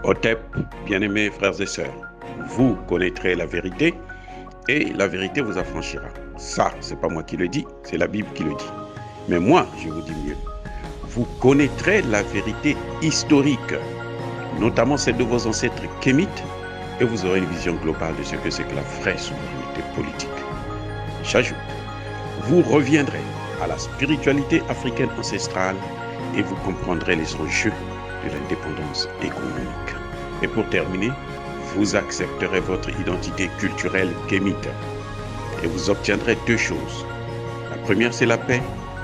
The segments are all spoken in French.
Otep, bien-aimés frères et sœurs, vous connaîtrez la vérité et la vérité vous affranchira. Ça, c'est pas moi qui le dis, c'est la Bible qui le dit. Mais moi, je vous dis mieux. Vous connaîtrez la vérité historique, notamment celle de vos ancêtres kémites, et vous aurez une vision globale de ce que c'est que la vraie souveraineté politique. J'ajoute, vous reviendrez à la spiritualité africaine ancestrale et vous comprendrez les enjeux de l'indépendance économique. Et pour terminer, vous accepterez votre identité culturelle kémite et vous obtiendrez deux choses. La première, c'est la paix.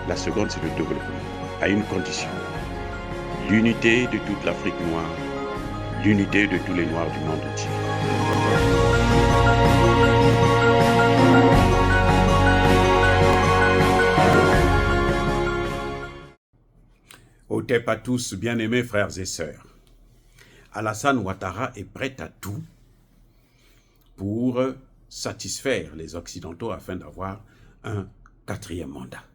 La seconde, c'est le développement, à une condition. L'unité de toute l'Afrique noire, l'unité de tous les Noirs du monde entier. Otep à tous, bien-aimés frères et sœurs. Alassane Ouattara est prêt à tout pour satisfaire les Occidentaux afin d'avoir un quatrième mandat.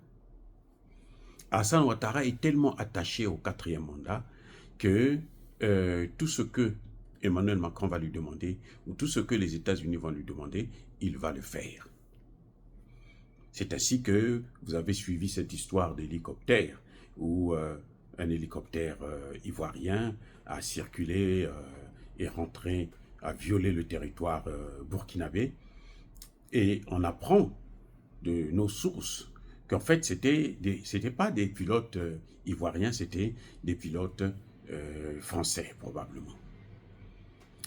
Alassane Ouattara est tellement attaché au quatrième mandat que tout ce que Emmanuel Macron va lui demander ou tout ce que les États-Unis vont lui demander, il va le faire. C'est ainsi que vous avez suivi cette histoire d'hélicoptère où un hélicoptère ivoirien a circulé et rentré, a violé le territoire burkinabé. Et on apprend de nos sources qu'en fait, c'était pas des pilotes ivoiriens, c'était des pilotes français, probablement.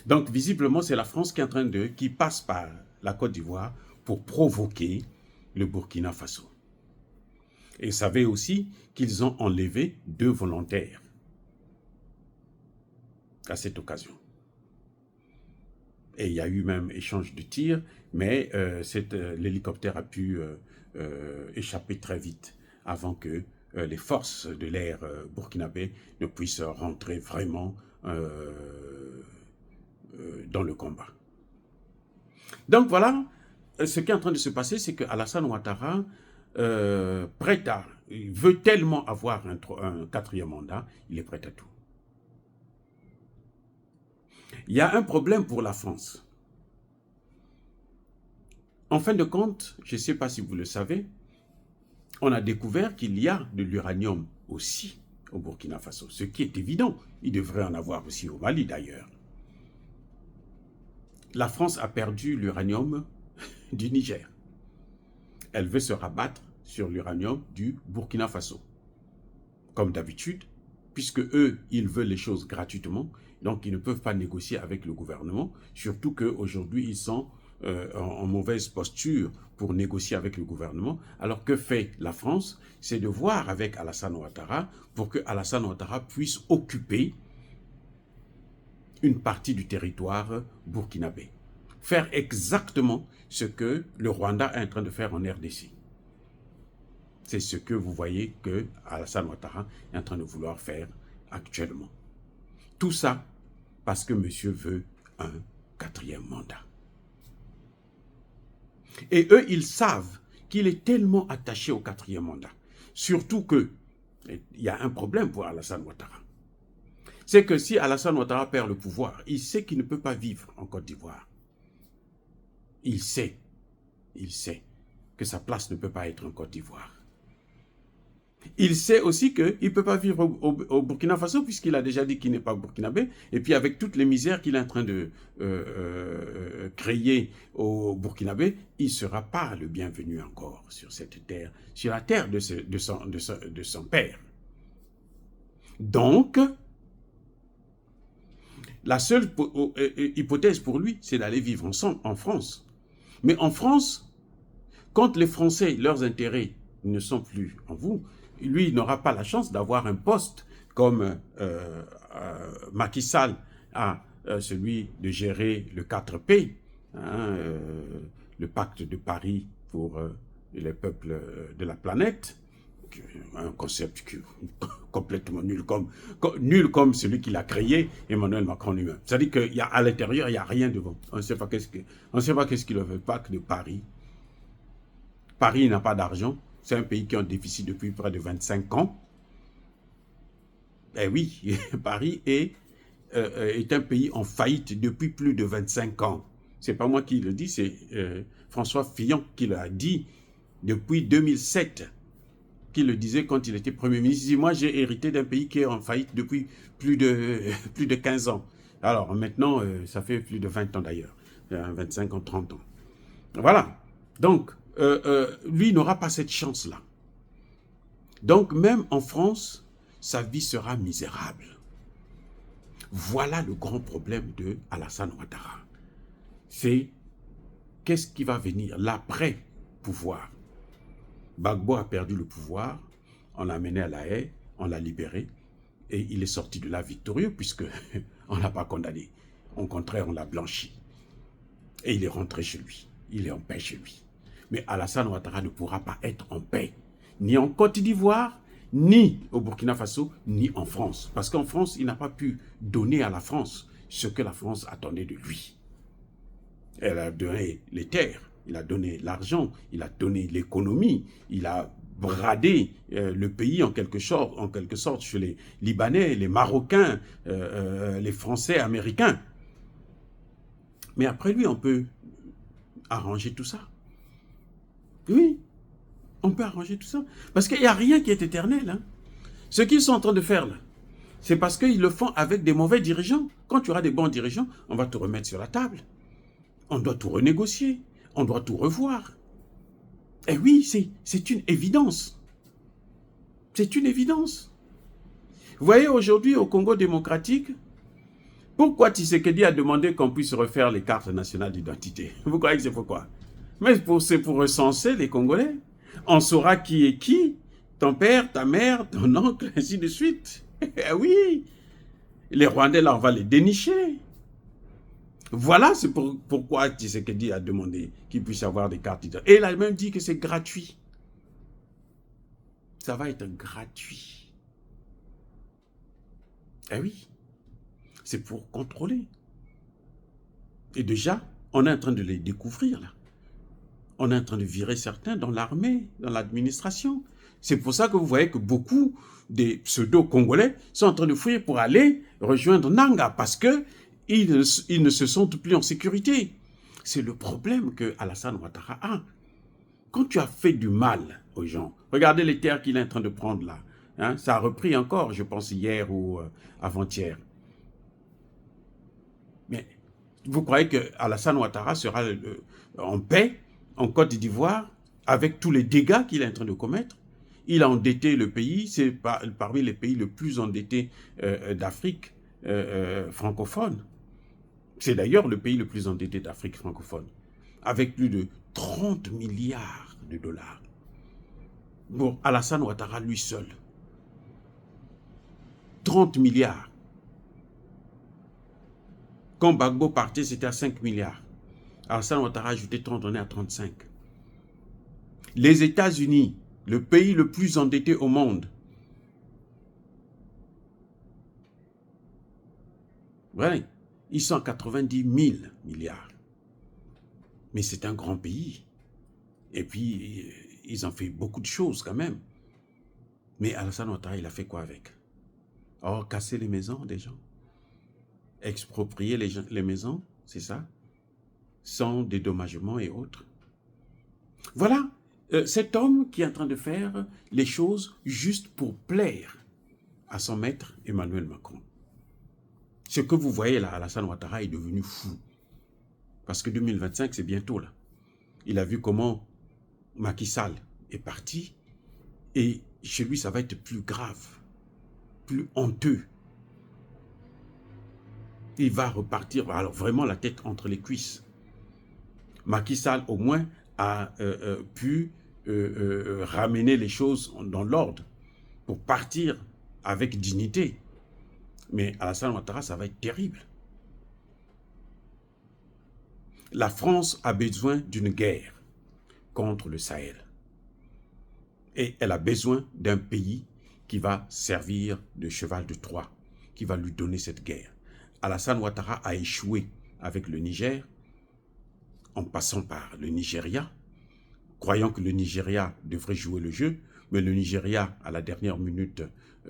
Donc, visiblement, c'est la France qui passe par la Côte d'Ivoire pour provoquer le Burkina Faso. Et vous savez aussi qu'ils ont enlevé 2 volontaires à cette occasion. Et il y a eu même échange de tirs, mais l'hélicoptère a pu échapper très vite avant que les forces de l'air burkinabé ne puissent rentrer vraiment dans le combat. Donc voilà, ce qui est en train de se passer, c'est que Alassane Ouattara il veut tellement avoir un quatrième mandat, il est prêt à tout. Il y a un problème pour la France. En fin de compte, je ne sais pas si vous le savez, on a découvert qu'il y a de l'uranium aussi au Burkina Faso, ce qui est évident. Il devrait en avoir aussi au Mali d'ailleurs. La France a perdu l'uranium du Niger. Elle veut se rabattre sur l'uranium du Burkina Faso. Comme d'habitude, puisque eux, ils veulent les choses gratuitement, donc ils ne peuvent pas négocier avec le gouvernement, surtout qu'aujourd'hui, ils sont en mauvaise posture pour négocier avec le gouvernement. Alors que fait la France? C'est de voir avec Alassane Ouattara pour que Alassane Ouattara puisse occuper une partie du territoire burkinabé. Faire exactement ce que le Rwanda est en train de faire en RDC. C'est ce que vous voyez que Alassane Ouattara est en train de vouloir faire actuellement. Tout ça parce que monsieur veut un quatrième mandat. Et eux, ils savent qu'il est tellement attaché au quatrième mandat. Surtout qu'il y a un problème pour Alassane Ouattara. C'est que si Alassane Ouattara perd le pouvoir, il sait qu'il ne peut pas vivre en Côte d'Ivoire. Il sait que sa place ne peut pas être en Côte d'Ivoire. Il sait aussi qu'il ne peut pas vivre au Burkina Faso puisqu'il a déjà dit qu'il n'est pas burkinabé. Et puis avec toutes les misères qu'il est en train de créer au burkinabé, il ne sera pas le bienvenu encore sur cette terre, sur la terre de son père. Donc, la seule hypothèse pour lui, c'est d'aller vivre ensemble en France. Mais en France, quand les Français, leurs intérêts ne sont plus en vous, lui, il n'aura pas la chance d'avoir un poste comme Macky Sall a celui de gérer le 4P, hein, le pacte de Paris pour les peuples de la planète, un concept complètement nul comme celui qu'il a créé, Emmanuel Macron lui-même. C'est-à-dire qu'à l'intérieur, il n'y a rien devant. On ne sait pas qu'est-ce qu'il veut, le pacte de Paris. Paris n'a pas d'argent. C'est un pays qui est en déficit depuis près de 25 ans. Eh oui, Paris est est un pays en faillite depuis plus de 25 ans. Ce n'est pas moi qui le dis, c'est François Fillon qui l'a dit depuis 2007, qui le disait quand il était Premier ministre. Il dit, moi, j'ai hérité d'un pays qui est en faillite depuis plus de 15 ans. Alors maintenant, ça fait plus de 20 ans d'ailleurs, 25 ans, 30 ans. Voilà. Donc, lui n'aura pas cette chance-là. Donc, même en France, sa vie sera misérable. Voilà le grand problème de Alassane Ouattara. C'est qu'est-ce qui va venir, l'après-pouvoir. Gbagbo a perdu le pouvoir, on l'a amené à La Haye, on l'a libéré, et il est sorti de là victorieux, puisqu'on ne l'a pas condamné. Au contraire, on l'a blanchi. Et il est rentré chez lui. Il est en paix chez lui. Mais Alassane Ouattara ne pourra pas être en paix, ni en Côte d'Ivoire, ni au Burkina Faso, ni en France. Parce qu'en France, il n'a pas pu donner à la France ce que la France attendait de lui. Elle a donné les terres, il a donné l'argent, il a donné l'économie, il a bradé le pays en quelque sorte chez les Libanais, les Marocains, les Français, Américains. Mais après lui, on peut arranger tout ça. Oui, on peut arranger tout ça. Parce qu'il n'y a rien qui est éternel. Hein. Ce qu'ils sont en train de faire là, c'est parce qu'ils le font avec des mauvais dirigeants. Quand tu auras des bons dirigeants, on va te remettre sur la table. On doit tout renégocier. On doit tout revoir. Et oui, c'est une évidence. C'est une évidence. Vous voyez, aujourd'hui, au Congo démocratique, pourquoi Tshisekedi a demandé qu'on puisse refaire les cartes nationales d'identité? Vous croyez que c'est pourquoi? Mais c'est pour recenser les Congolais. On saura qui est qui, ton père, ta mère, ton oncle, ainsi de suite. Eh oui, les Rwandais, là, on va les dénicher. Voilà pourquoi Tshisekedi a demandé qu'il puisse avoir des cartes d'identité. Et il a même dit que c'est gratuit. Ça va être gratuit. Eh oui, c'est pour contrôler. Et déjà, on est en train de les découvrir, là. On est en train de virer certains dans l'armée, dans l'administration. C'est pour ça que vous voyez que beaucoup des pseudo-congolais sont en train de fuir pour aller rejoindre Nanga, parce que ils ne se sentent plus en sécurité. C'est le problème que Alassane Ouattara a. Quand tu as fait du mal aux gens, regardez les terres qu'il est en train de prendre là. Hein, ça a repris encore, je pense, hier ou avant-hier. Mais vous croyez que Alassane Ouattara sera en paix en Côte d'Ivoire avec tous les dégâts qu'il est en train de commettre? Il a endetté le pays, c'est parmi les pays les plus endettés d'Afrique francophone. C'est d'ailleurs le pays le plus endetté d'Afrique francophone, avec plus de 30 milliards de dollars. Pour Alassane Ouattara, lui seul. 30 milliards. Quand Gbagbo partait, c'était à 5 milliards. Alassane Ouattara a ajouté 30, on est à 35. Les États-Unis, le pays le plus endetté au monde. Voilà. Ils sont à 90 000 milliards. Mais c'est un grand pays. Et puis, ils ont fait beaucoup de choses quand même. Mais Alassane Ouattara, il a fait quoi avec? Oh, casser les maisons des gens. Exproprier les maisons, c'est ça? Sans dédommagement et autres. Voilà cet homme qui est en train de faire les choses juste pour plaire à son maître Emmanuel Macron. Ce que vous voyez là, Alassane Ouattara est devenu fou. Parce que 2025, c'est bientôt là. Il a vu comment Macky Sall est parti. Et chez lui, ça va être plus grave, plus honteux. Il va repartir, alors vraiment la tête entre les cuisses. Macky Sall, au moins, a pu ramener les choses dans l'ordre pour partir avec dignité. Mais Alassane Ouattara, ça va être terrible. La France a besoin d'une guerre contre le Sahel. Et elle a besoin d'un pays qui va servir de cheval de Troie, qui va lui donner cette guerre. Alassane Ouattara a échoué avec le Niger, en passant par le Nigeria, croyant que le Nigeria devrait jouer le jeu, mais le Nigeria, à la dernière minute,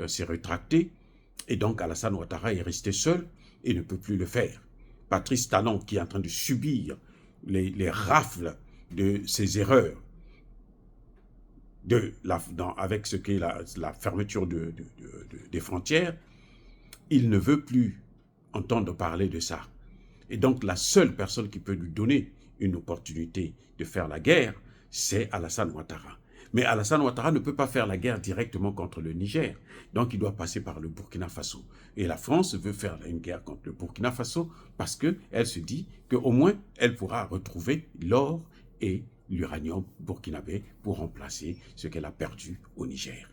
s'est rétracté. Et donc Alassane Ouattara est resté seul et ne peut plus le faire. Patrice Talon, qui est en train de subir les rafles de ses erreurs, avec ce qu'est la fermeture des frontières, il ne veut plus entendre parler de ça. Et donc la seule personne qui peut lui donner une opportunité de faire la guerre, c'est Alassane Ouattara. Mais Alassane Ouattara ne peut pas faire la guerre directement contre le Niger. Donc il doit passer par le Burkina Faso. Et la France veut faire une guerre contre le Burkina Faso parce qu'elle se dit qu'au moins elle pourra retrouver l'or et l'uranium burkinabé pour remplacer ce qu'elle a perdu au Niger.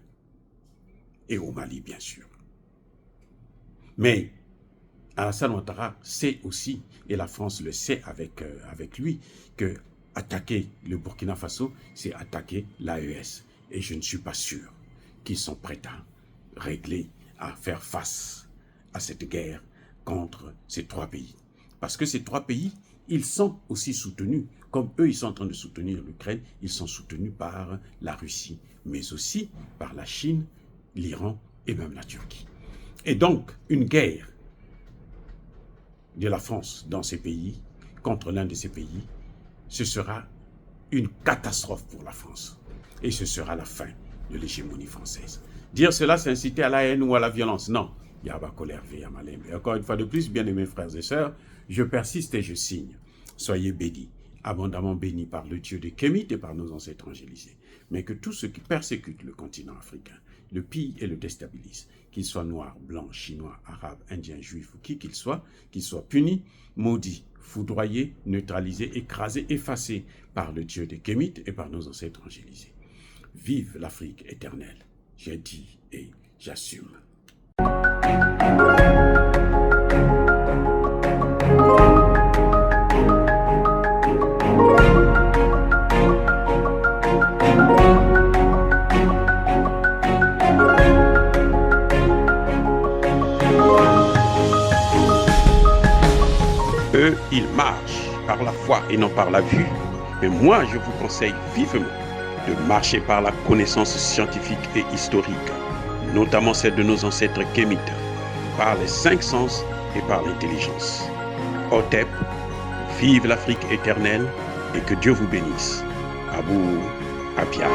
Et au Mali, bien sûr. Mais Alassane Ouattara sait aussi, et la France le sait avec lui, que attaquer le Burkina Faso, c'est attaquer l'AES. Et je ne suis pas sûr qu'ils sont prêts à faire face à cette guerre contre ces trois pays. Parce que ces trois pays, ils sont aussi soutenus, comme eux, ils sont en train de soutenir l'Ukraine, ils sont soutenus par la Russie, mais aussi par la Chine, l'Iran et même la Turquie. Et donc, une guerre de la France dans ces pays, contre l'un de ces pays, ce sera une catastrophe pour la France. Et ce sera la fin de l'hégémonie française. Dire cela, c'est inciter à la haine ou à la violence. Non. Et encore une fois de plus, bien-aimés frères et sœurs, je persiste et je signe. Soyez bénis, abondamment bénis par le Dieu des Kémites et par nos ancêtres angélisés. Mais que tous ceux qui persécutent le continent africain, le pillent et le déstabilisent, qu'ils soient noirs, blancs, chinois, arabes, indiens, juifs ou qui qu'ils soient punis, maudits, foudroyés, neutralisés, écrasés, effacés par le Dieu des Kémites et par nos ancêtres angélisés. Vive l'Afrique éternelle. J'ai dit et j'assume. Eux, ils marchent par la foi et non par la vue. Mais moi, je vous conseille vivement de marcher par la connaissance scientifique et historique, notamment celle de nos ancêtres kémites, par les 5 sens et par l'intelligence. Otep, vive l'Afrique éternelle et que Dieu vous bénisse. Abou Apia.